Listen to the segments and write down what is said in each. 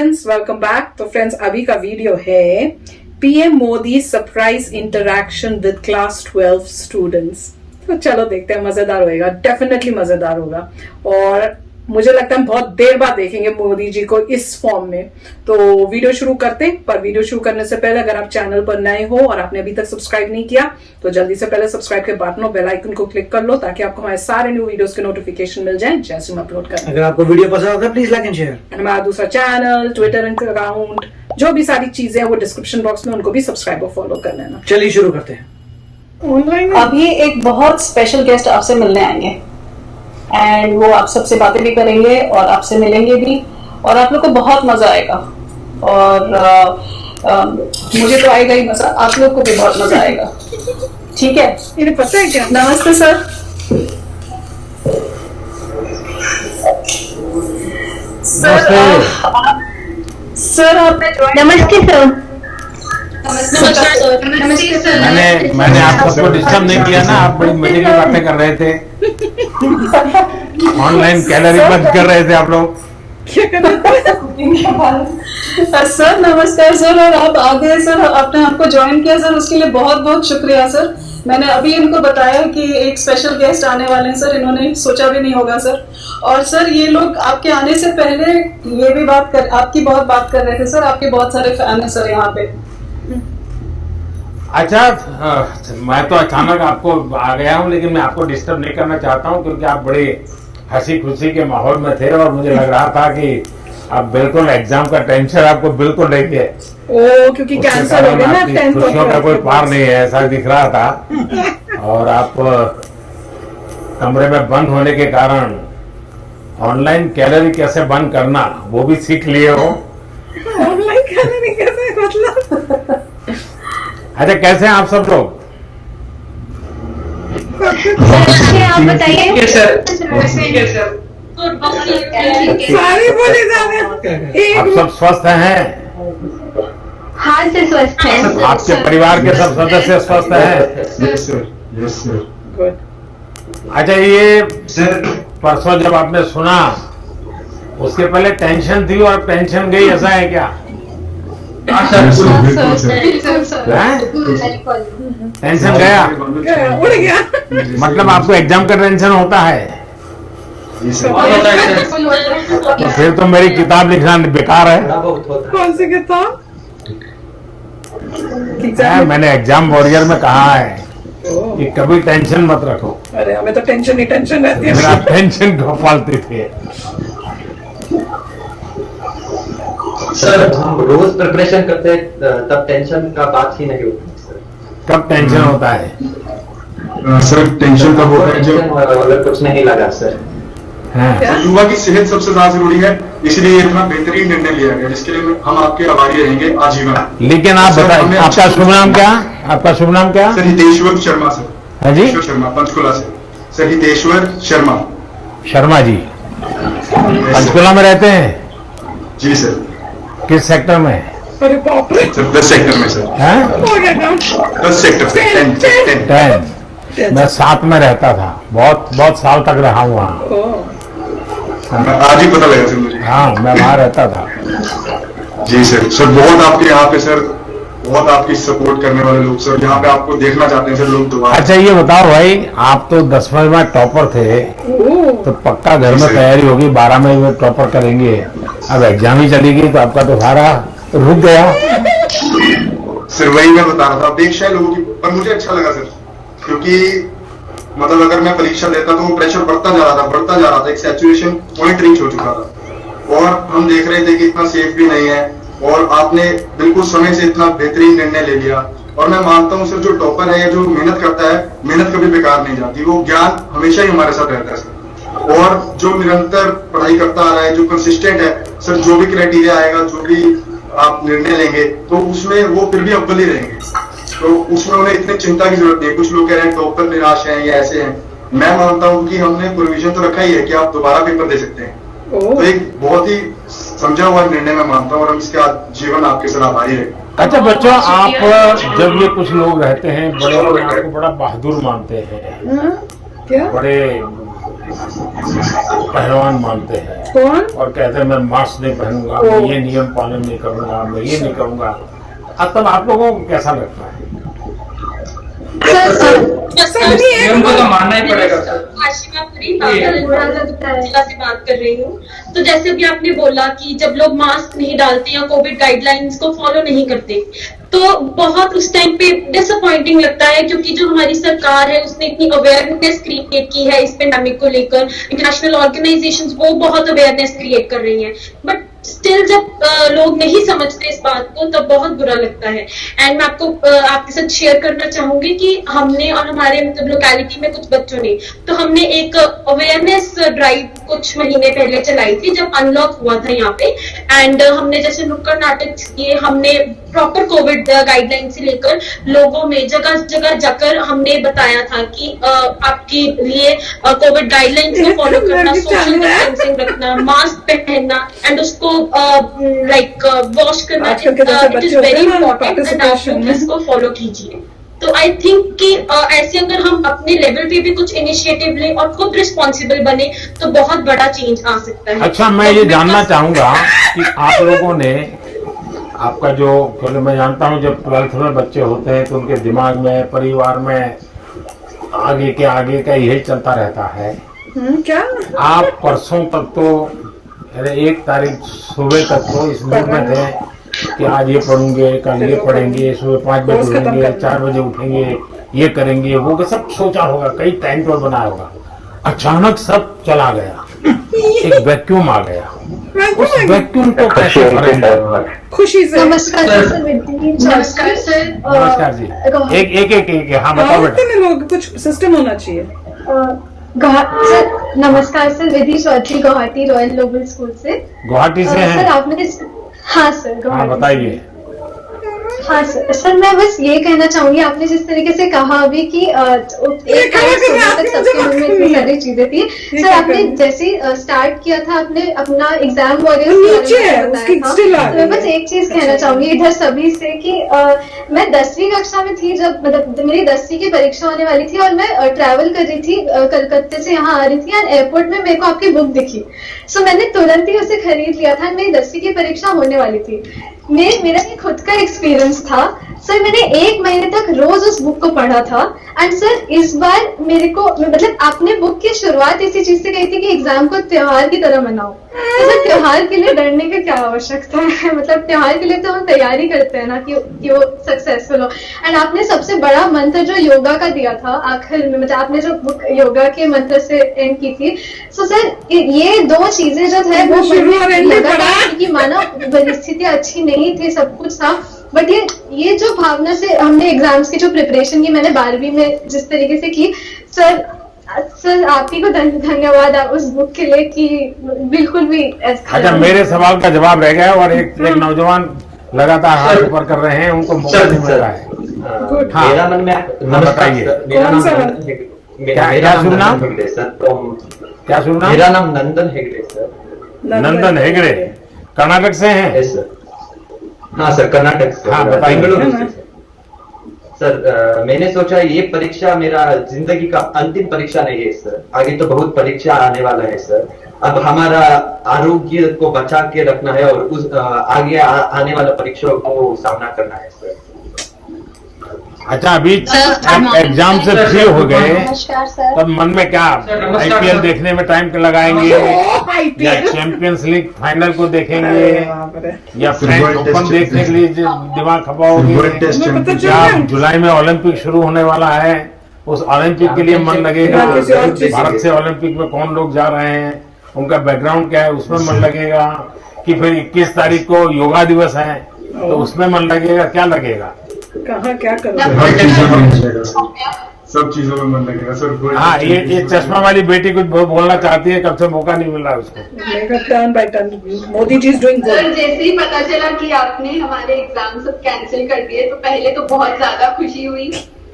Friends, welcome back. तो friends, अभी का वीडियो है PM Modi surprise interaction with class 12 students. तो चलो देखते हैं, मजेदार होएगा, डेफिनेटली मजेदार होगा। और मुझे लगता है हम बहुत देर बाद देखेंगे मोदी जी को इस फॉर्म में। तो वीडियो शुरू करते हैं, पर वीडियो शुरू करने से पहले अगर आप चैनल पर नए हो और आपने अभी तक सब्सक्राइब नहीं किया तो जल्दी से पहले सब्सक्राइब के बटन और बेल आइकन को क्लिक कर लो ताकि आपको हमारे सारे न्यू वीडियोस के नोटिफिकेशन मिल जाएं जैसे हम अपलोड करें। अगर आपको वीडियो पसंद आता है प्लीज लाइक एंड शेयर। हमारा दूसरा चैनल, ट्विटर अकाउंट, जो भी सारी चीजें हैं वो डिस्क्रिप्शन बॉक्स में, उनको भी सब्सक्राइब और फॉलो कर लेना। चलिए शुरू करते हैं। ऑनलाइन अभी एक बहुत स्पेशल गेस्ट आपसे मिलने आएंगे एंड वो आप सबसे बातें भी करेंगे और आपसे मिलेंगे भी और आप लोग को बहुत मजा आएगा। और मुझे तो आएगा ही मजा, आप लोग को भी बहुत मजा आएगा। ठीक है, इन्हें पता है क्या? नमस्ते सर। सर आपने नमस्ते सर। मैंने आप सबको डिस्टर्ब नहीं किया ना? आप बड़ी मजे की बातें कर रहे थे, ऑनलाइन कैलोरी बंद कर रहे थे आप लोग। सर नमस्कार सर, और आप आ गए सर, आपने हमको ज्वाइन किया सर, उसके लिए बहुत बहुत शुक्रिया सर। मैंने अभी इनको बताया कि एक स्पेशल गेस्ट आने वाले हैं सर, इन्होंने सोचा भी नहीं होगा सर। और सर ये लोग आपके आने से पहले ये भी आपकी बहुत बात कर रहे थे सर, आपके बहुत सारे फैन हैं सर यहाँ पे। अच्छा, मैं तो अचानक आपको आ गया हूँ, लेकिन मैं आपको डिस्टर्ब नहीं करना चाहता हूँ क्योंकि आप बड़े हंसी खुशी के माहौल में थे और मुझे लग रहा था कि आप बिल्कुल एग्जाम का टेंशन आपको बिल्कुल नहीं है। ओ, क्योंकि कैंसर हो गया ना, खुशियों का कोई पार नहीं है ऐसा दिख रहा था। और आप कमरे में बंद होने के कारण ऑनलाइन कैलोरी कैसे बंद करना वो भी सीख लिए हो। ऑनलाइन कैलोरी कैसे, मतलब? अच्छा, कैसे हैं आप सब लोग? आप बताइए। सारे बोले जा रहे हैं। आप सब स्वस्थ हैं? हाँ से स्वस्थ है। आपके परिवार के सब सदस्य स्वस्थ हैं? गुड। अच्छा, ये परसों जब आपने सुना उसके पहले टेंशन थी और टेंशन गई, ऐसा है क्या? टेंशन गया? उड़ गया। मतलब आपको एग्जाम का टेंशन होता है? तो फिर तो मेरी किताब लिखना बेकार है। कौन सी किताब? मैंने एग्जाम वॉरियर में कहा है कि कभी टेंशन मत रखो। अरे हमें तो टेंशन ही टेंशन रहती है। मेरा टेंशन को पालते थे। सर हम रोज प्रिपरेशन करते हैं तब टेंशन का बात ही नहीं होती सर। कब टेंशन होता है? सर टेंशन कब होता है जब अगर कुछ नहीं लगा सर। युवा की सेहत सबसे ज्यादा जरूरी है, इसलिए इतना बेहतरीन निर्णय लिया गया जिसके लिए हम आपके आभारी रहेंगे आजीवन। लेकिन आप बताइए, आपका शुभ नाम क्या? आपका शुभ नाम क्या? Sir Hiteshwar Sharma sir. है जी? हितेश्वर शर्मा, पंचकुला से। सर हितेश्वर शर्मा। शर्मा जी पंचकुला में रहते हैं? जी सर। किस सेक्टर में? अरे बाप रे। सर 10 सेक्टर में सर। हैं? हो गया काम। 10 सेक्टर से 10। मैं 7 में रहता था, बहुत साल तक रहा हूँ वहाँ। आज ही पता लगा सर मुझे। हाँ, मैं वहाँ रहता था। जी सर। सर बहुत आपके यहाँ पे सर, बहुत आपकी सपोर्ट करने वाले लोग सर यहाँ पे आपको देखना चाहते हैं सर लोग दोबारा। अच्छा ये बताओ भाई, आप तो 10वीं में टॉपर थे, तो पक्का घर में तैयारी होगी 12 में टॉपर करेंगे। अब एग्जाम ही चली गई तो आपका तो सारा रुक गया। सर वही मैं बता रहा था, अपेक्षा है लोगों की, पर मुझे अच्छा लगा सर, क्योंकि मतलब अगर मैं परीक्षा देता तो वो प्रेशर बढ़ता जा रहा था, एक सैचुरेशन पॉइंट रीच हो चुका था और हम देख रहे थे कि इतना सेफ भी नहीं है। और आपने बिल्कुल समय से इतना बेहतरीन निर्णय ले लिया और मैं मानता हूँ सर, जो टॉपर है या जो मेहनत करता है, मेहनत कभी बेकार नहीं जाती, वो ज्ञान हमेशा ही हमारे साथ रहता है सर। और जो निरंतर पढ़ाई करता आ रहा है, जो कंसिस्टेंट है सर, जो भी क्राइटेरिया आएगा, जो भी आप निर्णय लेंगे तो उसमें वो फिर भी अव्वल ही रहेंगे। तो उसमें उन्हें इतनी चिंता की जरूरत नहीं है। कुछ लोग कह रहे हैं टॉपर निराश हैं या ऐसे हैं, मैं मानता हूँ कि हमने प्रोविजन तो रखा ही है कि आप दोबारा पेपर दे सकते हैं। तो एक बहुत ही समझा हुआ निर्णय मैं मानता हूँ और हम इसके जीवन आपके साथ आभारी है। अच्छा बच्चों, आप जब ये कुछ लोग रहते हैं बड़े अपने आपको बड़ा बहादुर मानते हैं, क्या? बड़े पहलवान मानते हैं कौन? और कहते हैं मैं मास्क नहीं पहनूंगा, ओ। मैं ये नियम पालन नहीं करूंगा, मैं ये नहीं करूंगा। अब तब आप लोगों को कैसा लगता है? नियम को तो मानना ही पड़ेगा सर। आशिमा पुरी जिला से बात कर रही हूँ। तो जैसे भी आपने बोला कि जब लोग मास्क नहीं डालते या कोविड गाइडलाइंस को फॉलो नहीं करते, तो बहुत उस टाइम पे डिसअपॉइंटिंग लगता है, क्योंकि जो हमारी सरकार है उसने इतनी अवेयरनेस क्रिएट की है इस पेंडेमिक को लेकर। इंटरनेशनल ऑर्गेनाइजेशंस वो बहुत अवेयरनेस क्रिएट कर रही हैं, बट स्टिल जब लोग नहीं समझते इस बात को तब बहुत बुरा लगता है। एंड मैं आपको आपके साथ शेयर करना चाहूंगी कि हमने और हमारे मतलब लोकेलिटी में कुछ बच्चों ने, तो हमने एक अवेयरनेस ड्राइव कुछ महीने पहले चलाई थी जब अनलॉक हुआ था यहाँ पे। एंड हमने जैसे नुक्कड़ नाटक किए, हमने प्रॉपर कोविड गाइडलाइन से लेकर लोगों में जगह जगह जाकर हमने बताया था कि आपके लिए कोविड गाइडलाइंस को फॉलो करना, सोशल डिस्टेंसिंग रखना, मास्क पहनना एंड उसको लाइक वॉश करना, it is very important and आप लोग इसको फॉलो कीजिए। तो आई थिंक कि ऐसे अगर हम अपने लेवल पे भी कुछ इनिशिएटिव लें और खुद रिस्पॉन्सिबल बने तो बहुत बड़ा चेंज आ सकता है। अच्छा, मैं ये जानना चाहूंगा कि आप लोगों ने आपका जो, क्योंकि मैं जानता हूँ जब 12th में बच्चे होते हैं तो उनके दिमाग में, परिवार में आगे का यही चलता रहता है। क्या? आप परसों तक तो 1 तारीख सुबह तक तो इस मूड में थे कि आज ये पढ़ूंगे, कल ये पढ़ेंगे, सुबह 5 बजे उठेंगे, 4 बजे उठेंगे, ये करेंगे, वो सब सोचा होगा, कई टाइम टेबल बनाया होगा। अचानक सब चला गया, एक वैक्यूम आ गया। उस वैक्यूम को कैसे भरेंगे? खुशी से। नमस्कार सर। नमस्कार सर। नमस्कार जी। एक हाँ बताओ बेटा। में लोग कुछ सिस्टम होना चाहिए। सर नमस्कार sir, Vidhi Chaudhary Guwahati royal global school से। गुवाहाटी से हैं? सर आपने, हाँ सर हाँ बताइए। हाँ सर मैं बस ये कहना चाहूंगी, आपने जिस तरीके से कहा अभी कि एक सबके मन में इतनी सारी चीजें थी। सर आपने जैसे स्टार्ट किया था, आपने अपना एग्जाम वॉरियर्स बताया था, तो मैं बस एक चीज कहना चाहूंगी इधर सभी से कि मैं 10वीं कक्षा में थी जब, मतलब मेरी 10वीं की परीक्षा होने वाली थी और मैं ट्रैवल कर रही थी, कलकत्ते से यहाँ आ रही थी, और एयरपोर्ट में मेरे को आपकी बुक दिखी। सो मैंने तुरंत ही उसे खरीद लिया था। मेरी 10वीं की परीक्षा होने वाली थी। मेरा ये खुद का एक्सपीरियंस था सर, मैंने 1 महीने तक रोज उस बुक को पढ़ा था। एंड सर इस बार मेरे को, मतलब आपने बुक की शुरुआत इसी चीज से कही थी कि एग्जाम को त्योहार की तरह मनाओ। तो सर त्योहार के लिए डरने की क्या आवश्यकता है? मतलब त्योहार के लिए तो हम तैयारी करते हैं ना कि वो सक्सेसफुल हो। एंड आपने सबसे बड़ा मंत्र जो योगा का दिया था आखिर में, मतलब आपने जो बुक योगा के मंत्र से एंड की थी। सो सर ये 2 चीजें जो है वो कि मानो परिस्थितियां अच्छी नहीं थी, सब कुछ था, बट ये जो भावना से हमने एग्जाम्स की जो प्रिपरेशन की, मैंने 12वीं में जिस तरीके से की, सर आप ही को धन्यवाद उस बुक के लिए कि बिल्कुल भी ऐसा। अच्छा, मेरे सवाल का जवाब रह गया और एक नौजवान लगातार हाथ ऊपर कर रहे हैं, उनको मौका नहीं मिल रहा है। हाँ, मेरा मन में बताइए। मेरा नाम हेगड़े सर। क्या सुनना? मेरा नाम नंदन हेगड़े सर। नंदन हेगड़े कर्नाटक से हैं? हाँ सर, कर्नाटक से। हाँ बताइए। बेंगलुरु से सर। मैंने सोचा ये परीक्षा मेरा जिंदगी का अंतिम परीक्षा नहीं है सर, आगे तो बहुत परीक्षा आने वाला है सर। अब हमारा आरोग्य को बचा के रखना है और उस आगे आने वाला परीक्षाओं को सामना करना है सर। अच्छा, अभी एग्जाम से फ्री हो गए तब मन में क्या, आईपीएल देखने में टाइम लगाएंगे या चैंपियंस लीग फाइनल को देखेंगे या फ्रेंच ओपन देखने के लिए दिमाग खपाओगे, या जुलाई में ओलंपिक शुरू होने वाला है उस ओलंपिक के लिए मन लगेगा? भारत से ओलंपिक में कौन लोग जा रहे हैं, उनका बैकग्राउंड क्या है, उसमें मन लगेगा? कि फिर 21 तारीख को योगा दिवस है तो उसमें मन लगेगा? क्या लगेगा? कहाँ क्या करोगे? सब चीजों में मन लगेगा सर। हाँ, ये चश्मा वाली बेटी कुछ बोलना चाहती है, कब से मौका नहीं मिल रहा उसको। Turn by turn Modi ji is doing sir, जैसे ही पता चला कि आपने हमारे एग्जाम सब कैंसिल कर दिए तो पहले तो बहुत ज्यादा खुशी हुई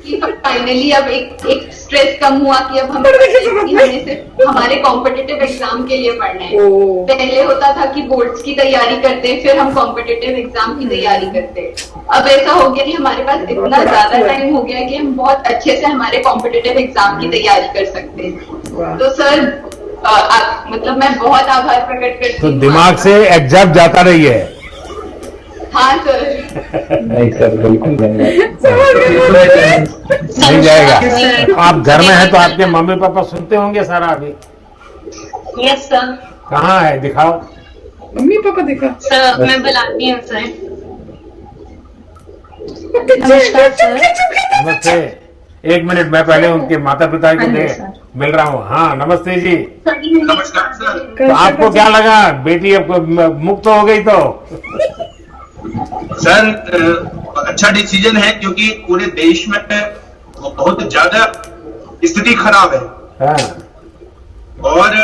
कि फाइनली अब एक स्ट्रेस कम हुआ कि अब हमें सिर्फ हमारे कॉम्पिटिटिव एग्जाम के लिए पढ़ना है। पहले होता था कि बोर्ड्स की तैयारी करते फिर हम कॉम्पिटिटिव एग्जाम की तैयारी करते। अब ऐसा हो गया कि हमारे पास इतना ज्यादा टाइम हो गया कि हम बहुत अच्छे से हमारे कॉम्पिटिटिव एग्जाम की तैयारी कर सकते हैं। तो सर मतलब मैं बहुत आभार प्रकट करती तो हूँ। दिमाग से एग्जैक्ट जाता रही है। हाँ सर। नहीं सर, बिल्कुल नहीं जाएगा। आप घर में हैं तो आपके मम्मी पापा सुनते होंगे सारा अभी। Yes sir. कहाँ है, दिखाओ। मम्मी पापा देखा सर मैं बुलाती हूँ सर। नमस्कार सर। नमस्ते। एक मिनट, मैं पहले उनके माता पिता को मिल रहा हूँ। हाँ नमस्ते जी। नमस्कार सर। तो आपको क्या लगा, बेटी अब मुक्त हो गई तो? सर अच्छा डिसीजन है, क्योंकि पूरे देश में बहुत ज्यादा स्थिति खराब है हाँ। और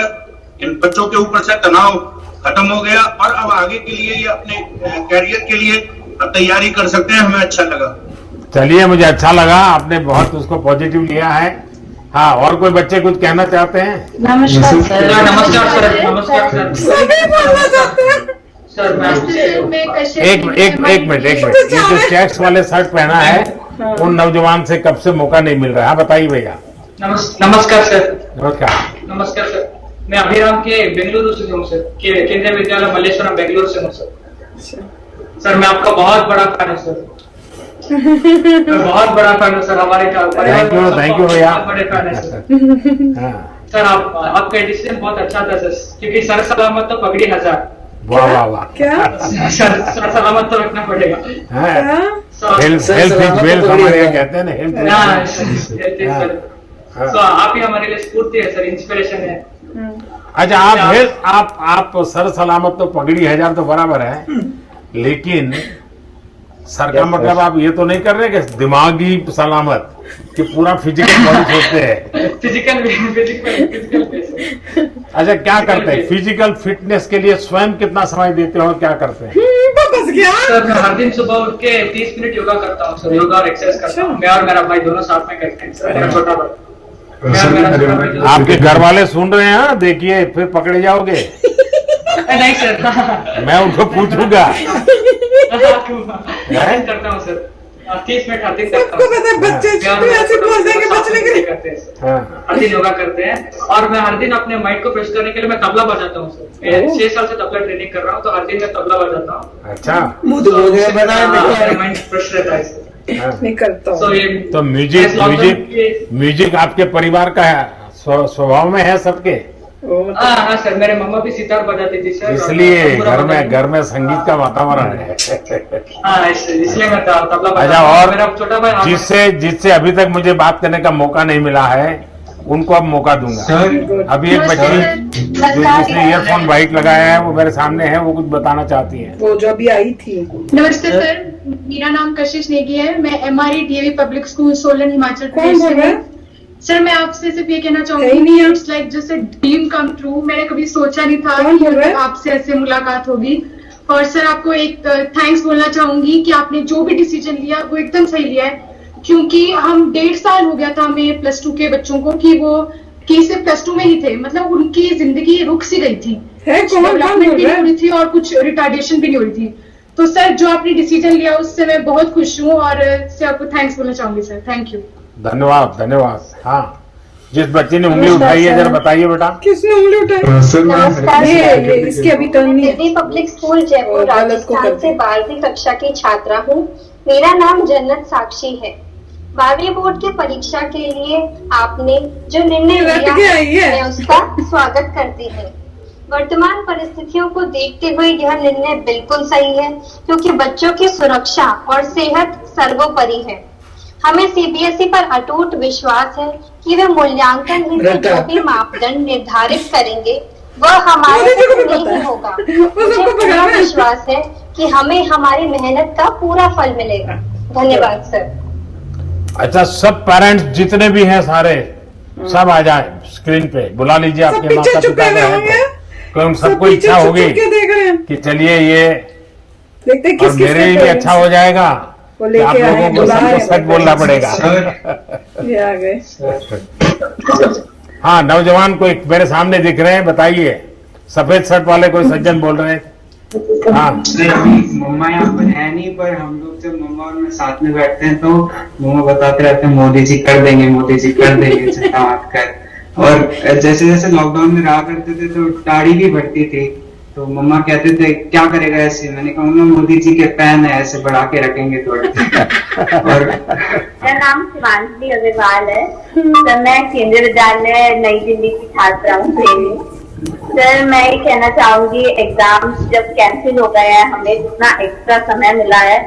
इन बच्चों के ऊपर से तनाव खत्म हो गया और अब आगे के लिए ये अपने कैरियर के लिए तैयारी कर सकते हैं। हमें अच्छा लगा। चलिए, मुझे अच्छा लगा, आपने बहुत उसको पॉजिटिव लिया है। हाँ, और कोई बच्चे कुछ कहना चाहते हैं? नमस्कार सर। नमस्कार सर। नमस्कार सर। सभी बोलना चाहते हैं। सर मैं एक मिनट। ये जो चेक्स वाले शर्ट पहना है, उन नौजवान से कब से मौका नहीं मिल रहा है, बताइए भैया। नमस्कार सर। नमस्कार। नमस्कार सर। मैं अभिराम के बेंगलुरु से हूँ सर, केंद्रीय विद्यालय मल्लेश्वरम बेंगलुरु से हूँ सर। सर मैं आपका बहुत बड़ा फैन हूँ सर। मैं बहुत बड़ा फैन हूँ सर। हमारे थैंक यू भैया। बहुत बड़े फैन है सर। हाँ। सर आपका डिसीजन बहुत अच्छा था सर, क्योंकि सर सलामत तो पगड़ी 1000। वाह वाह वाह। क्या सर सलामत तो रखना पड़ेगा। हेल्थ इज वेल्थ हमारे यहाँ कहते हैं ना, हेल्थ। तो आप ही हमारे लिए स्फूर्ति है सर, इंस्पिरेशन है। अच्छा, आप सर सलामत तो पगड़ी 1000 तो बराबर है, लेकिन सर का मतलब आप ये तो नहीं कर रहे कि दिमागी सलामत, कि पूरा फिजिकल बॉडी सोचते हैं? फिजिकल अच्छा, क्या करते हैं फिजिकल फिटनेस के लिए? स्वयं कितना समय देते हो और क्या करते हैं? बस गया। सर मैं हर दिन सुबह उठ के 30 मिनट योगा करता हूँ सर। योगा और एक्सरसाइज करता हूँ। मैं और मेरा भाई दोनों साथ में करते हैं सर। मेरा छोटा भाई। आपके घर वाले सुन रहे हैं, देखिए फिर पकड़े जाओगे। नहीं सर, मैं उनको पूछूंगा। करता हूँ सर। 30 मिनट हर दिन करता सबको पता है, बच्चे ऐसे बोलते हैं कि बचने के लिए करते हैं सर। हर दिन योगा करते हैं, और मैं हर दिन अपने माइंड को फ्रेश करने के लिए मैं तबला बजाता हूँ सर। 6 साल से तबला ट्रेनिंग कर रहा हूँ, तो हर दिन मैं तबला बजाता हूँ। अच्छा, मेरा माइंड फ्रेश रहता है सर। नहीं करता हूँ। तो म्यूजिक आपके परिवार का है, स्वभाव में है सबके? हाँ सर, मेरे मम्मा भी सितार बजाती थी सर, इसलिए घर में संगीत का वातावरण है। हाँ, इसलिए मैं तबला बजाता हूँ। अच्छा, और मेरा छोटा भाई जिससे अभी तक मुझे बात करने का मौका नहीं मिला है, उनको अब मौका दूंगा। अभी एक बच्ची जिसने ईयरफोन वाइट लगाया है, वो मेरे सामने है, वो कुछ बताना चाहती है। वो जो अभी आई थी। नमस्ते सर, मेरा नाम कशिश नेगी है। मैं MRE DAV public school Solan Himachal कौन प्रदेश बोल से रहा हूँ। है? सर मैं आपसे सिर्फ ये कहना है ही चाहूंगी, नहीं है। It's like just a dream come true. मैंने कभी सोचा नहीं था कौन कि बोल रहा है? आपसे ऐसे मुलाकात होगी। और सर आपको एक थैंक्स बोलना चाहूंगी कि आपने जो भी डिसीजन लिया वो एकदम सही लिया है, क्योंकि हम 1.5 साल हो गया था हमें +2 के बच्चों को कि सिर्फ +2 में ही थे, मतलब उनकी जिंदगी रुक सी गई थी, डेवलपमेंट भी नहीं हो रही थी और कुछ रिटार्डेशन भी नहीं हो रही थी। तो सर जो आपने डिसीजन लिया उससे मैं बहुत खुश हूँ, और इससे आपको थैंक्स बोलना चाहूंगी सर। Thank you. धन्यवाद। हाँ, जिस बच्चे ने उंगली उठाई है, जरा बताइए बेटा। किसने उंगली उठाई? नमस्कार ये इसकी अभी टर्न नहीं है। दिल्ली पब्लिक स्कूल जयपुर गलत को राजस्थान करती। से 12वीं कक्षा की छात्रा हूँ। मेरा नाम जन्नत साक्षी है। 12वीं बोर्ड की परीक्षा के लिए आपने जो निर्णय लिया मैं उसका स्वागत करती हूँ। वर्तमान परिस्थितियों को देखते हुए यह निर्णय बिल्कुल सही है, क्योंकि बच्चों की सुरक्षा और सेहत सर्वोपरि है। हमें CBSE पर अटूट विश्वास है कि वे मूल्यांकन हेतु जो भी मापदंड निर्धारित करेंगे वह हमारे नहीं होगा। मुझे पूरा विश्वास है कि हमें हमारी मेहनत का पूरा फल मिलेगा। धन्यवाद सर। अच्छा, सब पेरेंट्स जितने भी हैं सारे सब आ जाए स्क्रीन पे, बुला लीजिए आपके माता पिता हैं, तो उन सबको इच्छा होगी कि चलिए ये और मेरे लिए अच्छा हो जाएगा। आप लोगों को सबको सच बोलना पड़ेगा। ये आ गए। हाँ, नौजवान कोई मेरे सामने दिख रहे हैं, बताइए। सफेद शर्ट वाले कोई सज्जन बोल रहे हैं। हाँ, अभी मम्मा यहाँ पर है नहीं, पर हम लोग जब मम्मा और मैं साथ में बैठते हैं तो मम्मा बताते रहते हैं मोदी जी कर देंगे, मोदी जी कर देंगे, चिंता मत कर। और जैसे जैसे लॉकडाउन में रहा करते थे तो दाढ़ी भी बढ़ती थी, तो मम्मा कहते थे क्या करेगा ऐसे, मैंने कहा मम्मा मोदी जी के फैन है, ऐसे बढ़ा के रखेंगे थोड़ा। और मेरा नाम शिवांशी अग्रवाल है सर, मैं केंद्रीय विद्यालय नई दिल्ली की छात्रा हूँ प्रेमी। सर मैं ये कहना चाहूंगी, एग्जाम्स जब कैंसिल हो गए हैं, हमें जितना एक्स्ट्रा समय मिला है,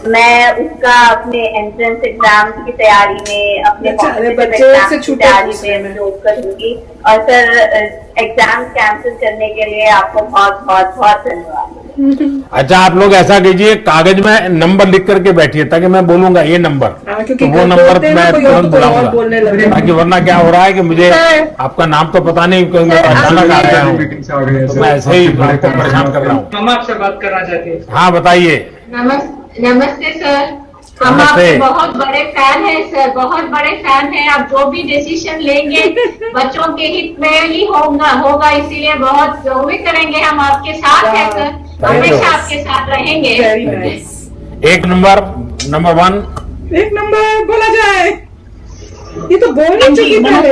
मैं उसका अपने एंट्रेंस एग्जाम की तैयारी में, अपने कॉम्पिटिटिव एग्जाम की तैयारी में उपयोग करूंगी। और सर एग्जाम कैंसिल करने के लिए आपको बहुत बहुत बहुत धन्यवाद। अच्छा, आप लोग ऐसा कीजिए, कागज में नंबर लिख करके बैठिए ताकि मैं बोलूंगा ये नंबर, तो वो नंबर मैं तुरंत बुलाऊंगा, ताकि वरना क्या हो रहा है कि मुझे आपका नाम तो पता नहीं, क्योंकि मैं अचानक आ गया हूँ, तो मैं ऐसे ही परेशान कर रहा हूँ। हम आपसे बात करना चाहते हैं। हाँ बताइए। नमस्ते सर, हम आपके बहुत बड़े फैन हैं सर, बहुत बड़े फैन हैं। आप जो भी डिसीजन लेंगे बच्चों के हित में ही होगा, इसीलिए बहुत जो भी करेंगे हम आपके साथ हैं सर, हमेशा आपके साथ रहेंगे। एक नंबर 1 एक नंबर बोला जाए, ये तो बोलने चाहिए पहले।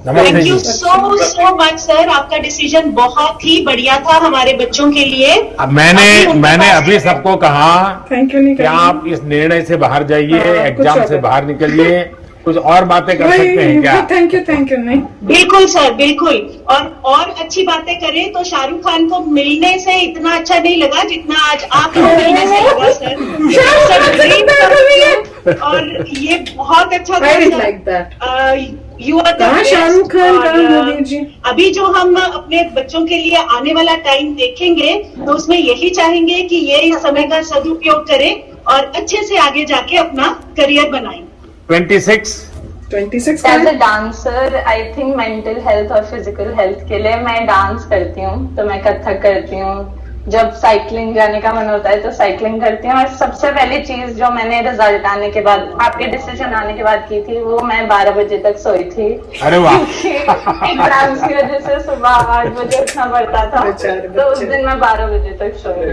Thank you so much sir, आपका डिसीजन बहुत ही बढ़िया था हमारे बच्चों के लिए। अब मैंने अभी सबको कहा थैंक यू कि आप इस निर्णय से बाहर जाइए, एग्जाम से बाहर निकलिए, कुछ और बातें कर सकते हैं क्या? थैंक यू नहीं, बिल्कुल सर बिल्कुल। और अच्छी बातें करें तो शाहरुख खान को मिलने से इतना अच्छा नहीं लगा जितना आज आपको मिलने से लगा सर। और ये बहुत अच्छा था, you are the Shahrukh Khan ji. अभी जो हम अपने बच्चों के लिए आने वाला टाइम देखेंगे तो उसमें यही चाहेंगे कि ये इस समय का सदुपयोग करें और अच्छे से आगे जाके अपना करियर बनाएं। 26 as a dancer I think mental health और फिजिकल हेल्थ के लिए मैं डांस करती हूँ, तो मैं कथक करती हूँ। जब साइकिलिंग जाने का मन होता है तो साइकिलिंग करती हूँ। और सबसे पहली चीज जो मैंने रिजल्ट आने के बाद, आपके डिसीजन आने के बाद की थी, वो मैं 12 बजे तक सोई थी। अरे वाह। एग्जाम्स की वजह से सुबह 8 बजे उठना पड़ता था, तो उस दिन मैं 12 बजे तक सोई।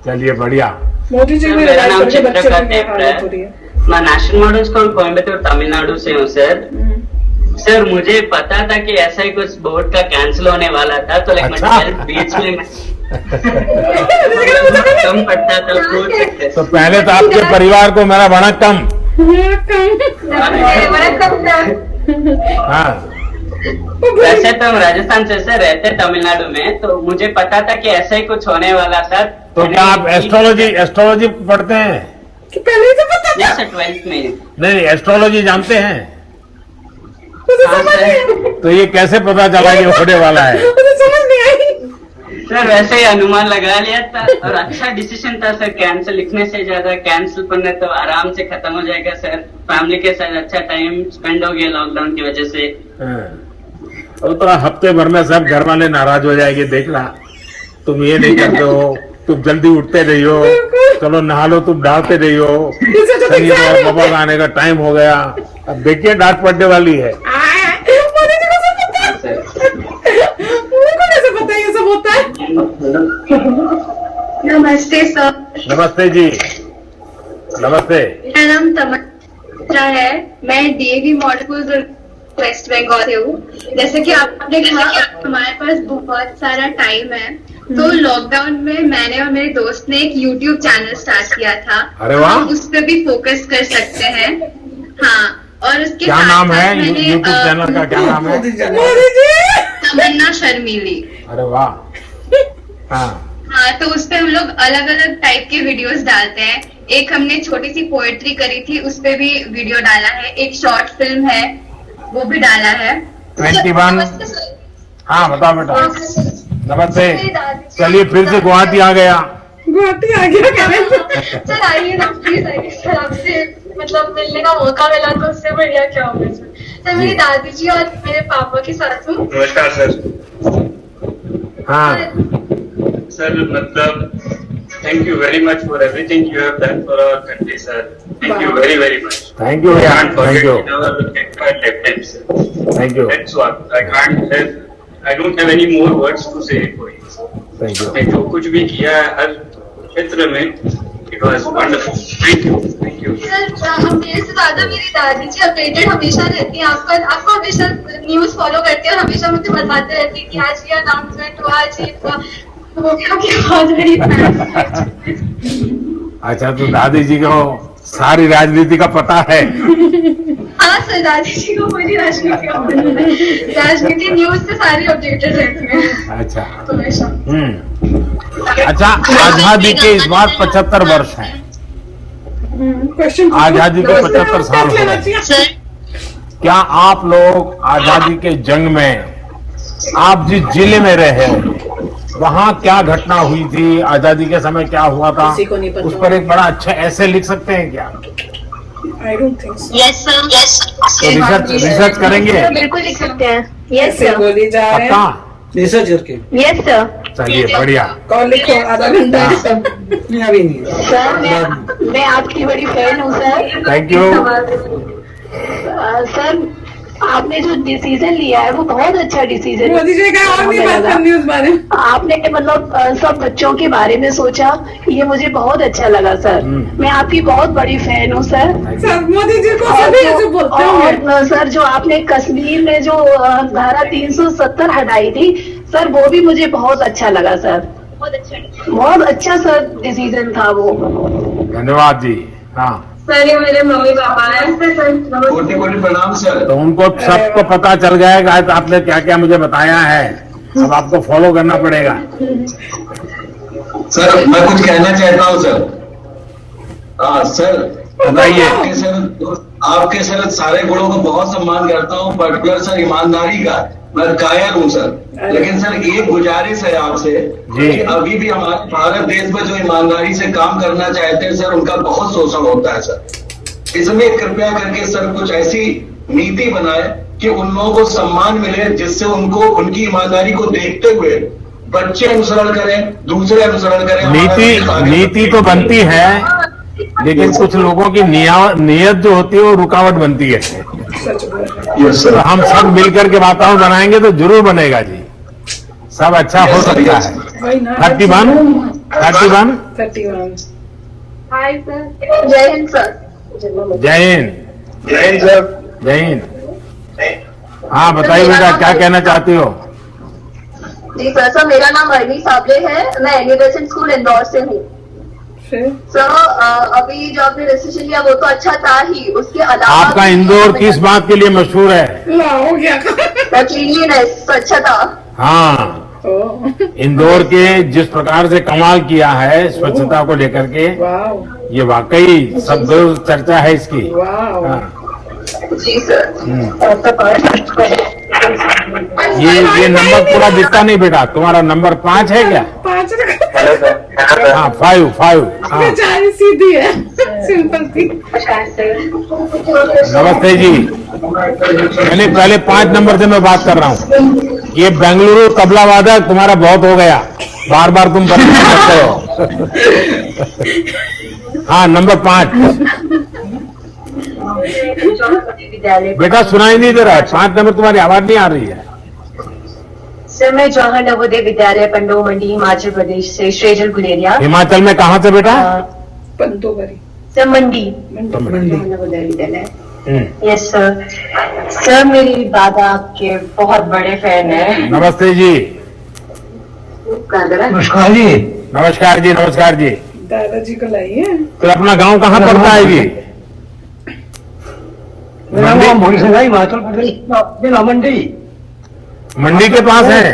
चलिए बढ़िया। मोदी जी मेरा नाम चित्रकर्ता है, मैं national model school Coimbatore Tamil Nadu से हूँ सर। सर मुझे पता था कि ऐसा ही कुछ बोर्ड का कैंसिल होने वाला था, तो लाइक मैं बीच में कम पड़ता था पूछ सकते। तो पहले तो आपके परिवार को मेरा वणक्कम। हाँ, वैसे तो हम राजस्थान से रहते तमिलनाडु में, तो मुझे पता था कि ऐसा ही कुछ होने वाला था। तो क्या आप एस्ट्रोलॉजी पढ़ते हैं? कि पहले तो पता था? सर 12th में। नहीं, एस्ट्रोलॉजी जानते हैं? हाँ, तो ये कैसे पता चला ये होने वाला है? समझ नहीं आई सर, वैसे ही अनुमान लगा लिया था और अच्छा डिसीजन था सर। कैंसिल लिखने से ज्यादा कैंसिल करने तो आराम से खत्म हो जाएगा सर। फैमिली के साथ अच्छा टाइम स्पेंड हो गया लॉकडाउन की वजह से। अब तो हफ्ते भर में सब घर वाले नाराज हो जाएंगे, देखना तुम ये नहीं करते हो, तुम जल्दी उठते नहीं हो, चलो नहा लो, तुम डालते नहीं हो, पापा का आने का टाइम हो गया। अब देखिए डांट पड़ने वाली है। कैसे पता है ये सब होता है? नमस्ते सर। नमस्ते जी, नमस्ते। मेरा नाम तमन्ना है, मैं DAV model school West Bengal से हूँ। जैसे कि आपने कहा हमारे पास बहुत सारा टाइम है, तो लॉकडाउन में मैंने और मेरे दोस्त ने एक यूट्यूब चैनल स्टार्ट किया था। अरे वाह। हम उस पर भी फोकस कर सकते हैं। हाँ, और उसके क्या नाम है यूट्यूब चैनल का? क्या नाम है? तमन्ना शर्मीली। अरे वाह। हाँ, तो उस पे हम लोग अलग अलग टाइप के वीडियोस डालते हैं। एक हमने छोटी सी पोएट्री करी थी, उस पे भी वीडियो डाला है। एक शॉर्ट फिल्म है, वो भी डाला है। 21। हाँ बताओ बेटा। नमस्ते। चलिए फिर से गुवाहाटी आ गया। गुवाहाटी आ गया। सर आइए ना प्लीज, आइए सर। आपसे मतलब मिलने का मौका मिला तो उससे बढ़िया क्या होगा सर। सर मेरी दादी जी और मेरे पापा के साथ हूँ। नमस्कार सर। हाँ सर, मतलब thank you very much for everything you have done for our country, sir. Thank you very, very much. Thank you. I can't forget Thank you. in our lifetime, sir. Thank you. That's what I don't have any more words to say for you. Thank you. जो कुछ भी किया है हर क्षेत्र में It was wonderful. Thank you. Thank you. Sir हम मेरे से ज्यादा मेरी दादी जी अपडेटेड हमेशा रहती हैं आपको हमेशा न्यूज फॉलो करती है और हमेशा मुझे बताते रहती है कि आज ये अनाउंसमेंट हुआ, आज ये हुआ, तो वो क्या बहुत बड़ी अच्छा, तो दादी जी को सारी राजनीति का पता है? हाँ सर, दादी जी को पूरी राजनीति का पता है। राजनीति न्यूज से सारी अपडेटेड रहती है। अच्छा। हमेशा। अच्छा, आजादी के इस बार 75 वर्ष हैं। आजादी को 75 साल हो गए। क्या आप लोग आजादी के जंग में, आप जिस जिले में रहे, वहाँ क्या घटना हुई थी, आजादी के समय क्या हुआ था, उस पर एक बड़ा अच्छा ऐसे लिख सकते हैं क्या? I don't think so. Yes sir. Yes sir. तो रिसर्च करेंगे? बिल्कुल लिख सकते हैं। Yes sir. बोली जा रहे हैं। पक्का? रिसर्च करके। Yes sir. चलिए, बढ़िया। कॉल लिखो, आधा घंटा। नहीं, अभी नहीं। सर मैं आपकी बड़ी फैन हूँ सर। Thank you. सर आपने जो डिसीजन लिया है वो बहुत अच्छा डिसीजन मोदी जी का और नहीं बात करनी उस बारे में। आपने मतलब सब बच्चों के बारे में सोचा, ये मुझे बहुत अच्छा लगा सर। मैं आपकी बहुत बड़ी फैन हूँ सर। मोदी जी को सभी ऐसे बोलते होंगे। और सर जो आपने कश्मीर में जो धारा 370 हटाई थी सर, वो भी मुझे बहुत अच्छा लगा सर। बहुत अच्छा सर डिसीजन था वो। धन्यवाद जी। हाँ सर, ये मेरे मम्मी पापा हैं सर। कोटि कोटि प्रणाम सर। तो उनको सबको पता चल जाएगा आपने क्या क्या मुझे बताया है। अब आपको फॉलो करना पड़ेगा। सर मैं कुछ कहना चाहता हूँ सर। हाँ सर, बताइए। आपके सर सारे गुणों को बहुत सम्मान करता हूँ, पर्टिकुलर सर ईमानदारी का मैं कायल हूँ सर। लेकिन सर एक गुजारिश है आपसे कि अभी भी हमारे भारत देश में जो ईमानदारी से काम करना चाहते हैं सर, उनका बहुत शोषण होता है सर। इसमें कृपया करके सर कुछ ऐसी नीति बनाए कि उन लोगों को सम्मान मिले, जिससे उनको उनकी ईमानदारी को देखते हुए बच्चे अनुसरण करें, दूसरे अनुसरण करें। नीति तो बनती है, लेकिन कुछ लोगों की नियत जो होती है वो रुकावट बनती है। तो हम सब मिलकर के वातावरण बनाएंगे तो जरूर बनेगा जी, सब अच्छा हो सकता है। 31 हाय सर। जय हिंद सर। जय हिंद। जय हिंद सर। जय हिंद। हाँ बताइए बेटा, क्या कहना चाहती हो? जी सर, मेरा नाम अरवी साबले है, मैं एलिवेशन स्कूल इंदौर से हूँ। सर अभी जो आपने डिसीजन लिया वो तो अच्छा था ही, उसके अलावा आपका इंदौर किस बात के लिए मशहूर है? क्लीनलीनेस, स्वच्छता। हाँ, इंदौर के जिस प्रकार से कमाल किया है स्वच्छता को लेकर के, ये वाकई सब चर्चा है इसकी। हाँ। जी सर। ये नंबर पूरा दिखता नहीं बेटा, तुम्हारा नंबर 5 है क्या? 5 हाँ 5। हाँ सीधी है, सिंपल थी। नमस्ते जी। मैंने पहले 5 नंबर से मैं बात कर रहा हूँ। ये बेंगलुरु तबला वादक तुम्हारा बहुत हो गया, बार बार तुम परेशान करते हो। हाँ नंबर 5 बेटा, सुनाई नहीं दे रहा है। 5 नंबर तुम्हारी आवाज नहीं आ रही है। सर मैं जवाहर नवोदय विद्यालय पंडो मंडी हिमाचल प्रदेश से श्रेजल गुलेरिया। हिमाचल में कहाँ से बेटा? पंडोगरी सर, मंडी Navodaya Vidyalaya. Yes sir. Sir मेरी दादा आपके बहुत बड़े फैन है। नमस्ते जी। नमस्कार जी। नमस्कार जी। नमस्कार जी। दादाजी को लाइए। तो अपना गांव कहाँ पड़ता है जी? हिमाचल प्रदेश मंडी। मंडी के पास है।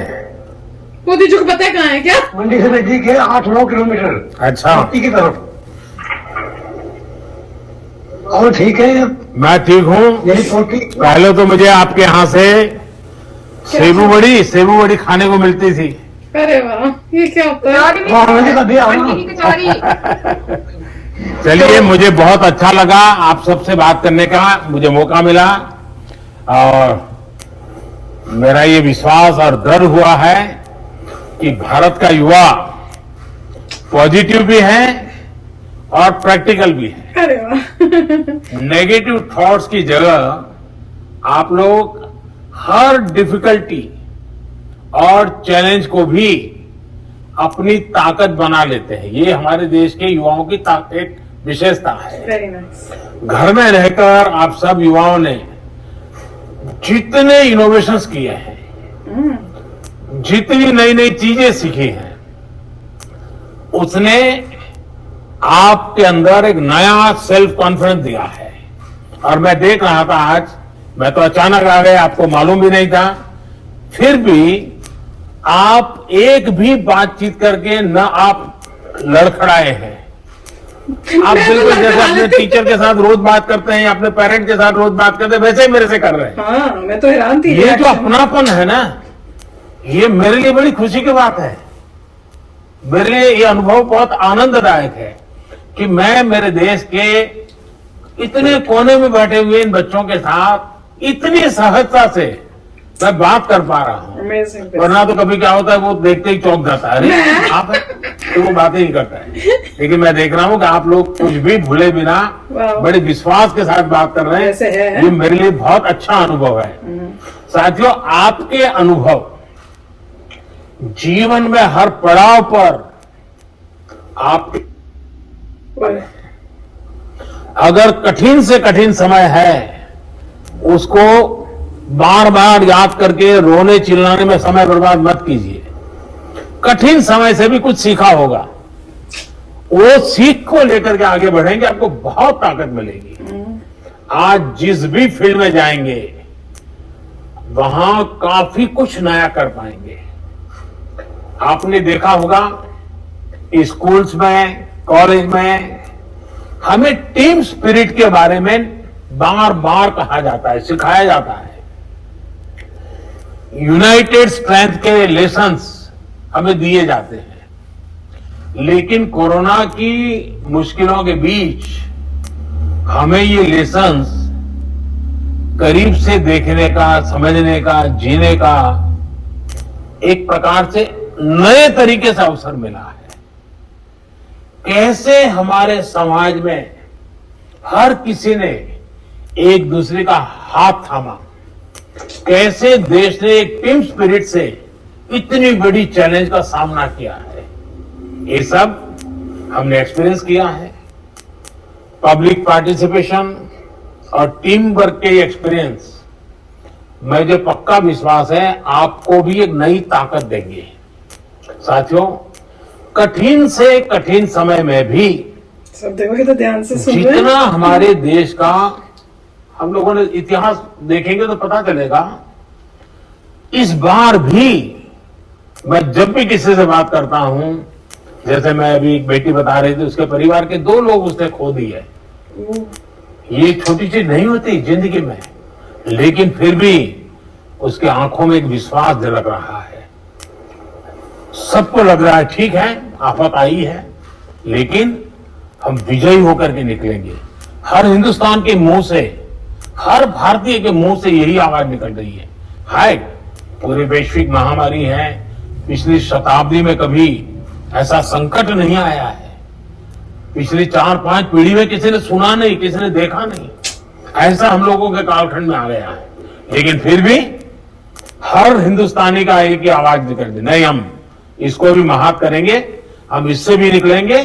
मोदी जी को पता है कहाँ है क्या? मंडी से नजदीक है, 8-9 किलोमीटर। अच्छा, की तरफ। और ठीक है? मैं ठीक हूँ। पहले तो मुझे आपके यहाँ से सेबू बड़ी खाने को मिलती थी। अरे वाह, ये क्या होता है? चलिए, मुझे बहुत अच्छा लगा आप सबसे बात करने का मुझे मौका मिला, और मेरा ये विश्वास और दृढ़ हुआ है कि भारत का युवा पॉजिटिव भी है और प्रैक्टिकल भी है। अरे वाह। नेगेटिव थॉट्स की जगह आप लोग हर डिफिकल्टी और चैलेंज को भी अपनी ताकत बना लेते हैं। ये हमारे देश के युवाओं की एक विशेषता है। Very nice. घर में रहकर आप सब युवाओं ने जितने इनोवेशंस किए हैं, जितनी नई नई चीजें सीखी हैं, उसने आपके अंदर एक नया सेल्फ कॉन्फिडेंस दिया है। और मैं देख रहा था आज, मैं तो अचानक आ गया, आपको मालूम भी नहीं था, फिर भी आप एक भी बातचीत करके न आप लड़खड़ाए हैं। आप बिल्कुल जैसे अपने टीचर के साथ रोज बात करते हैं, अपने पेरेंट के साथ रोज बात करते हैं, वैसे ही मेरे से कर रहे हैं। हाँ, मैं तो हैरान थी। ये जो अपनापन है ना, ये मेरे लिए बड़ी खुशी की बात है। मेरे लिए ये अनुभव बहुत आनंददायक है कि मैं मेरे देश के इतने कोने में बैठे हुए इन बच्चों के साथ इतनी सहजता से मैं बात कर पा रहा हूँ। वरना तो कभी क्या होता है, वो देखते ही चौंक जाता है, अरे आप हैं? तो वो बातें ही करता है। लेकिन मैं देख रहा हूँ कि आप लोग कुछ भी भूले बिना बड़े विश्वास के साथ बात कर रहे हैं। ये मेरे लिए बहुत अच्छा अनुभव है। साथियों, आपके अनुभव जीवन में हर पड़ाव पर आप, अगर कठिन से कठिन समय है, उसको बार बार याद करके रोने चिल्लाने में समय बर्बाद मत कीजिए। कठिन समय से भी कुछ सीखा होगा, वो सीख को लेकर के आगे बढ़ेंगे, आपको बहुत ताकत मिलेगी। आज जिस भी फील्ड में जाएंगे, वहां काफी कुछ नया कर पाएंगे। आपने देखा होगा स्कूल्स में, कॉलेज में हमें टीम स्पिरिट के बारे में बार बार कहा जाता है, सिखाया जाता है। यूनाइटेड स्ट्रेंथ के लेसन्स हमें दिए जाते हैं, लेकिन कोरोना की मुश्किलों के बीच हमें ये लेसन्स करीब से देखने का, समझने का, जीने का एक प्रकार से नए तरीके से अवसर मिला है। कैसे हमारे समाज में हर किसी ने एक दूसरे का हाथ थामा, कैसे देश ने एक टीम स्पिरिट से इतनी बड़ी चैलेंज का सामना किया है, ये सब हमने एक्सपीरियंस किया है। पब्लिक पार्टिसिपेशन और टीम वर्क के एक्सपीरियंस, मुझे पक्का विश्वास है आपको भी एक नई ताकत देंगे। साथियों, कठिन से कठिन समय में भी सब देखोगे तो ध्यान से सुन रहे हैं। जितना हमारे देश का हम लोगों ने इतिहास देखेंगे तो पता चलेगा, इस बार भी मैं जब भी किसी से बात करता हूं, जैसे मैं अभी एक बेटी बता रही थी, उसके परिवार के 2 लोग उसने खो दिए। ये छोटी चीज नहीं होती जिंदगी में, लेकिन फिर भी उसके आंखों में एक विश्वास झलक रहा है। सबको लग रहा है ठीक है, आफत आई है, लेकिन हम विजयी होकर के निकलेंगे। हर हिंदुस्तान के मुंह से, हर भारतीय के मुंह से यही आवाज निकल रही है। हाय, पूरी वैश्विक महामारी है, पिछली शताब्दी में कभी ऐसा संकट नहीं आया है, पिछली 4-5 पीढ़ी में किसी ने सुना नहीं, किसी ने देखा नहीं, ऐसा हम लोगों के कालखंड में आ गया है। लेकिन फिर भी हर हिंदुस्तानी का एक ही आवाज निकल रही, नहीं हम इसको भी महात करेंगे, हम इससे भी निकलेंगे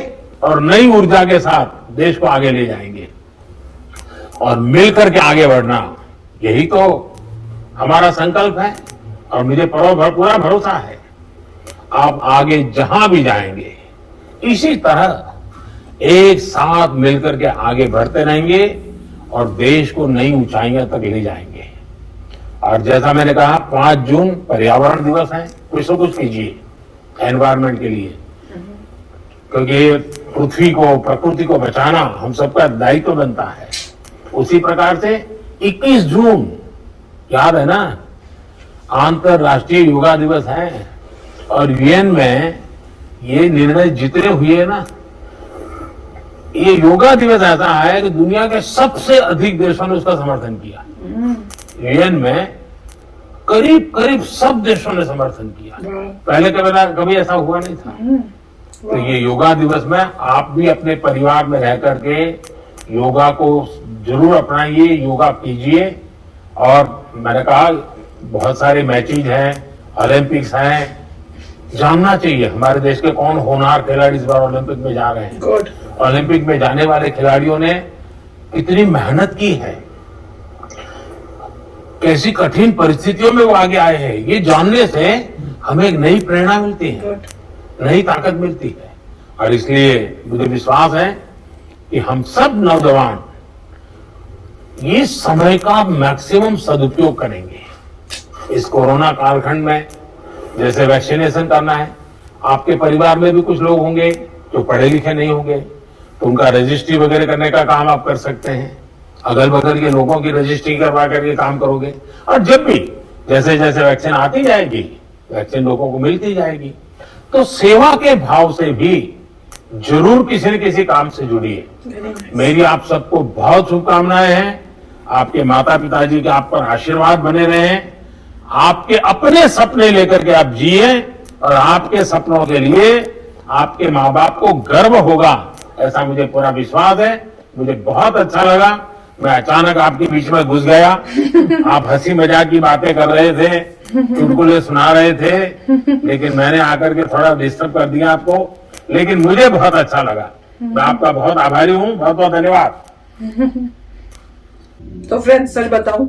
और नई ऊर्जा के साथ देश को आगे ले जाएंगे और मिलकर के आगे बढ़ना, यही तो हमारा संकल्प है। और मुझे पूरा भरोसा है आप आगे जहां भी जाएंगे, इसी तरह एक साथ मिलकर के आगे बढ़ते रहेंगे और देश को नई ऊंचाइयों तक ले जाएंगे। और जैसा मैंने कहा, 5 जून पर्यावरण दिवस है, कुछ तो कुछ कीजिए एनवायरमेंट के लिए, क्योंकि पृथ्वी को, प्रकृति को बचाना हम सबका दायित्व बनता है। उसी प्रकार से 21 जून याद है ना, अंतर्राष्ट्रीय योगा दिवस है और यूएन में ये निर्णय जितने हुए ना, ये योगा दिवस ऐसा है कि दुनिया के सबसे अधिक देशों ने उसका समर्थन किया। यूएन में करीब करीब सब देशों ने समर्थन किया, पहले कभी ऐसा हुआ नहीं था। तो ये योगा दिवस में आप भी अपने परिवार में रह करके योगा को जरूर अपनाइए, योगा कीजिए। और मैंने कहा बहुत सारे मैचेज हैं, ओलंपिक्स हैं, जानना चाहिए हमारे देश के कौन होनहार खिलाड़ी इस बार ओलंपिक में जा रहे हैं। गुड। ओलंपिक में जाने वाले खिलाड़ियों ने कितनी मेहनत की है, कैसी कठिन परिस्थितियों में वो आगे आए हैं, ये जानने से हमें एक नई प्रेरणा मिलती है, नई ताकत मिलती है। और इसलिए मुझे विश्वास है कि हम सब नौजवान ये समय का मैक्सिमम सदुपयोग करेंगे। इस कोरोना कालखंड में जैसे वैक्सीनेशन करना है, आपके परिवार में भी कुछ लोग होंगे जो पढ़े लिखे नहीं होंगे, तो उनका रजिस्ट्री वगैरह करने का काम आप कर सकते हैं। अगल बगल के लोगों की रजिस्ट्री करवा करके काम करोगे। और जब भी जैसे जैसे वैक्सीन आती जाएगी, वैक्सीन लोगों को मिलती जाएगी, तो सेवा के भाव से भी जरूर किसी न किसी काम से जुड़िए। मेरी आप सबको बहुत शुभकामनाएं हैं। आपके माता पिताजी के आप पर आशीर्वाद बने रहे, आपके अपने सपने लेकर के आप जिए और आपके सपनों के लिए आपके माँ बाप को गर्व होगा, ऐसा मुझे पूरा विश्वास है। मुझे बहुत अच्छा लगा, मैं अचानक आपके बीच में घुस गया। आप हंसी मजाक की बातें कर रहे थे, चुटकुले सुना रहे थे, लेकिन मैंने आकर के थोड़ा डिस्टर्ब कर दिया आपको, लेकिन मुझे बहुत अच्छा लगा। मैं आपका बहुत आभारी हूँ, बहुत बहुत धन्यवाद। तो फ्रेंड्स सच बताऊं,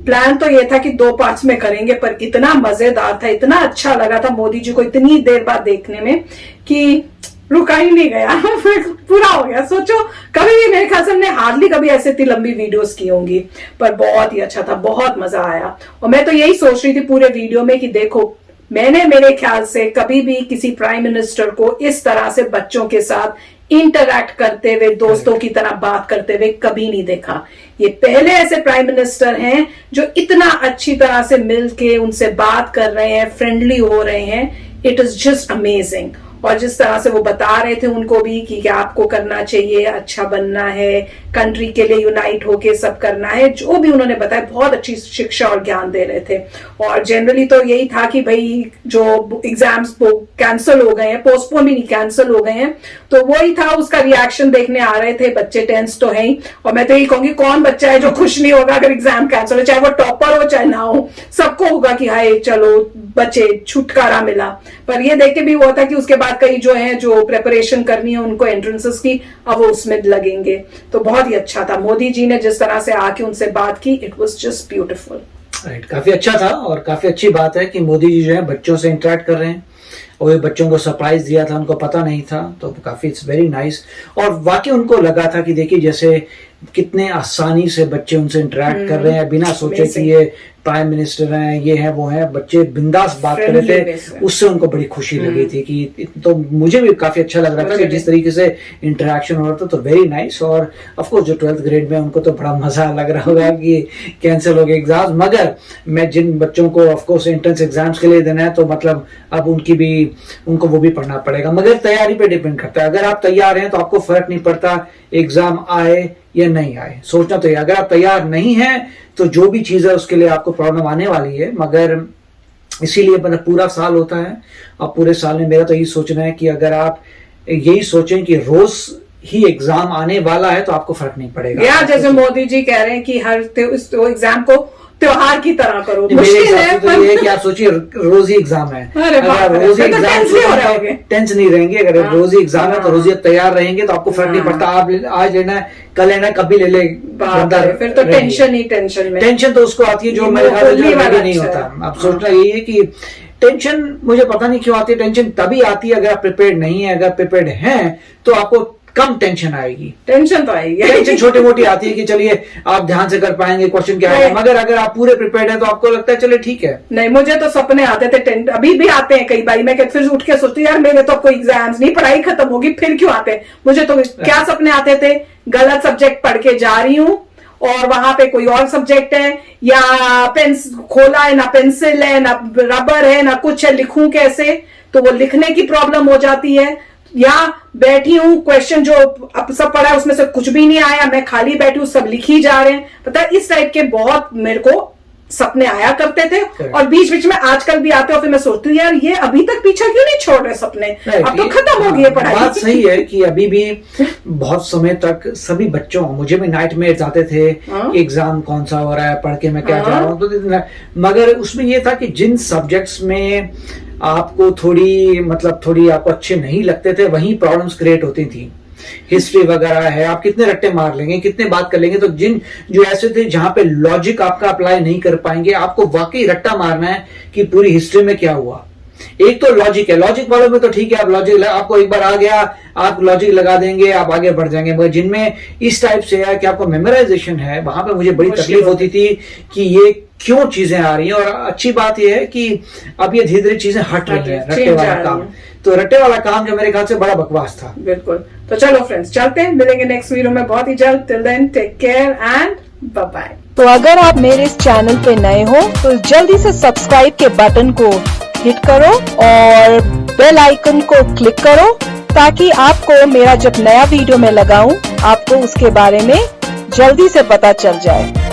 प्लान तो ये था कि 2 पार्ट्स में करेंगे, पर इतना मजेदार था, इतना अच्छा लगा था मोदी जी को इतनी देर बाद देखने में कि रुका ही नहीं गया। पूरा हो गया। सोचो कभी भी मेरे ख्याल से हमने हार्डली कभी ऐसे इतनी लंबी वीडियोस की होंगी, पर बहुत ही अच्छा था, बहुत मजा आया। और मैं तो यही सोच रही थी पूरे वीडियो में कि देखो, मैंने मेरे ख्याल से कभी भी किसी प्राइम मिनिस्टर को इस तरह से बच्चों के साथ इंटरैक्ट करते हुए, दोस्तों की तरह बात करते हुए कभी नहीं देखा। ये पहले ऐसे प्राइम मिनिस्टर हैं जो इतना अच्छी तरह से मिलके उनसे बात कर रहे हैं, फ्रेंडली हो रहे हैं। It is just amazing. और जिस तरह से वो बता रहे थे उनको भी कि क्या आपको करना चाहिए, अच्छा बनना है, कंट्री के लिए यूनाइट होके सब करना है, जो भी उन्होंने बताया, बहुत अच्छी शिक्षा और ज्ञान दे रहे थे। और जनरली तो यही था कि भाई जो एग्जाम्स कैंसिल हो गए हैं, पोस्टपोन भी नहीं, कैंसिल हो गए हैं, तो वही था, उसका रिएक्शन देखने आ रहे थे। बच्चे टेंस तो है ही, और मैं तो यही कहूंगी कौन बच्चा है जो खुश नहीं होगा अगर एग्जाम कैंसिल हो, चाहे वो टॉपर हो चाहे ना हो, सबको होगा कि हाय चलो बच्चे छुटकारा मिला। पर ये देख के भी हुआ था कि उसके बाद कई जो है जो प्रिपरेशन करनी है उनको एंट्रेंसेस की, अब वो उसमें लगेंगे। तो बहुत ही अच्छा था मोदी जी ने जिस तरह से आके उनसे बात की, it was just beautiful. Right, काफी अच्छा था। और काफी अच्छी बात है कि मोदी जी जो है बच्चों से इंटरेक्ट कर रहे हैं, और ये बच्चों को सरप्राइज दिया था, उनको पता नहीं था, तो काफी इट्स वेरी नाइस। और वाकई उनको लगा था कि देखिए जैसे कितने आसानी से बच्चे उनसे इंटरेक्ट कर रहे हैं, बिना सोचे कि ये प्राइम मिनिस्टर हैं, ये है वो है, बच्चे बिंदास बात कर रहे थे, उससे उनको बड़ी खुशी लगी थी कि, तो मुझे भी काफी अच्छा लग रहा था कि जिस तरीके से इंटरेक्शन हो रहा था, तो वेरी नाइस। और ऑफ कोर्स जो 12th ग्रेड में उनको तो बड़ा मजा लग रहा होगा कि कैंसिल हो गए एग्जाम्स, मगर मैं जिन बच्चों को ऑफ कोर्स एंट्रेंस एग्जाम्स के लिए देना है, तो मतलब अब उनको वो भी पढ़ना पड़ेगा, मगर तैयारी पे डिपेंड करता है। अगर आप तैयार हैं तो आपको फर्क नहीं पड़ता एग्जाम आए या नहीं आए, सोचना तो ये, अगर आप तैयार नहीं हैं तो जो भी चीज है उसके लिए आपको प्रॉब्लम आने वाली है। मगर इसीलिए मतलब पूरा साल होता है, और पूरे साल में मेरा तो यही सोचना है कि अगर आप यही सोचें कि रोज ही एग्जाम आने वाला है तो आपको फर्क नहीं पड़ेगा। या जैसे मोदी जी कह रहे हैं कि हर एग्जाम को त्योहार की तरह करो, मुश्किल है तो ये है कि आप सोचिए रोज ही एग्जाम है, अगर रोज ही एग्जाम टेंस नहीं रहेंगे, अगर रोज ही एग्जाम है तो रोज ही तैयार रहेंगे तो आपको फर्क नहीं पड़ता, आप आज लेना है कल लेना है कभी ले ले, फिर तो टेंशन ही टेंशन में, टेंशन तो उसको आती है जो मेरे ख्याल से नहीं होता। अब सोचना यही है कि टेंशन मुझे पता नहीं क्यों आती है, टेंशन तभी आती है अगर आप प्रिपेयर्ड नहीं है, अगर प्रिपेयर्ड हैं तो आपको कम टेंशन आएगी। टेंशन तो आएगी, टेंशन छोटी मोटी आती है कि चलिए आप ध्यान से कर पाएंगे, क्वेश्चन क्या है, मगर अगर आप पूरे प्रिपेयर्ड हैं तो आपको लगता है चलिए ठीक है। नहीं, मुझे तो सपने आते थे, अभी भी आते हैं कई बार, मैं फिर उठ के सोचती हूँ यार मेरे तो कोई एग्जाम्स नहीं, पढ़ाई खत्म होगी, फिर क्यों आते। मुझे तो क्या सपने आते थे, गलत सब्जेक्ट पढ़ के जा रही हूँ और वहां पे कोई और सब्जेक्ट है, या पेन खोला है ना पेंसिल है ना रबर है ना कुछ है, लिखूं कैसे, तो वो लिखने की प्रॉब्लम हो जाती है। या बैठी हूं, क्वेश्चन जो अब सब पढ़ा है उसमें से कुछ भी नहीं आया, मैं खाली बैठी हूं, सब लिखी जा रहे हैं। पता है इस टाइप के बहुत मेरे को सपने आया करते थे, और बीच बीच में आजकल भी आते हो, फिर मैं सोचती हूँ यार ये अभी तक पीछा क्यों नहीं छोड़ रहे सपने, अब तो खत्म हो गई पढ़ाई। बात सही है कि अभी भी बहुत समय तक सभी बच्चों, मुझे भी नाइटमेयर्स आते थे कि एग्जाम कौन सा हो रहा है, पढ़ के मैं क्या जा रहा हूँ, तो मगर उसमें ये था कि जिन सब्जेक्ट्स में आपको थोड़ी आपको अच्छे नहीं लगते थे, वहीं प्रॉब्लम्स क्रिएट होती थी। हिस्ट्री वगैरह है, आप कितने रट्टे मार लेंगे, कितने बात कर लेंगे, तो जो ऐसे थे जहां पे लॉजिक आपका अप्लाई नहीं कर पाएंगे, आपको वाकई रट्टा मारना है कि पूरी हिस्ट्री में क्या हुआ। एक तो लॉजिक है, लॉजिक वालों में तो ठीक है, आप लॉजिक आपको एक बार आ गया, आप लॉजिक लगा देंगे, आप आगे बढ़ जाएंगे। मगर जिनमें इस टाइप से है कि आपको मेमोराइजेशन है, वहां पे मुझे बड़ी तकलीफ होती थी कि ये क्यों चीजें आ रही हैं। और अच्छी बात यह है कि अब ये धीरे धीरे चीजें हट रही हैं, रट्टे वाला काम। तो रट्टे वाला काम जो मेरे ख्याल से बड़ा बकवास था। बिल्कुल। तो चलो फ्रेंड्स, चलते हैं, मिलेंगे नेक्स्ट वीडियो में बहुत ही जल्द। Till then take care and bye bye. तो अगर आप मेरे इस चैनल पे नए हो तो जल्दी से सब्सक्राइब के बटन को हिट करो और बेल आइकन को क्लिक करो, ताकि आपको मेरा जब नया वीडियो मैं लगाऊं आपको उसके बारे में जल्दी से पता चल जाए।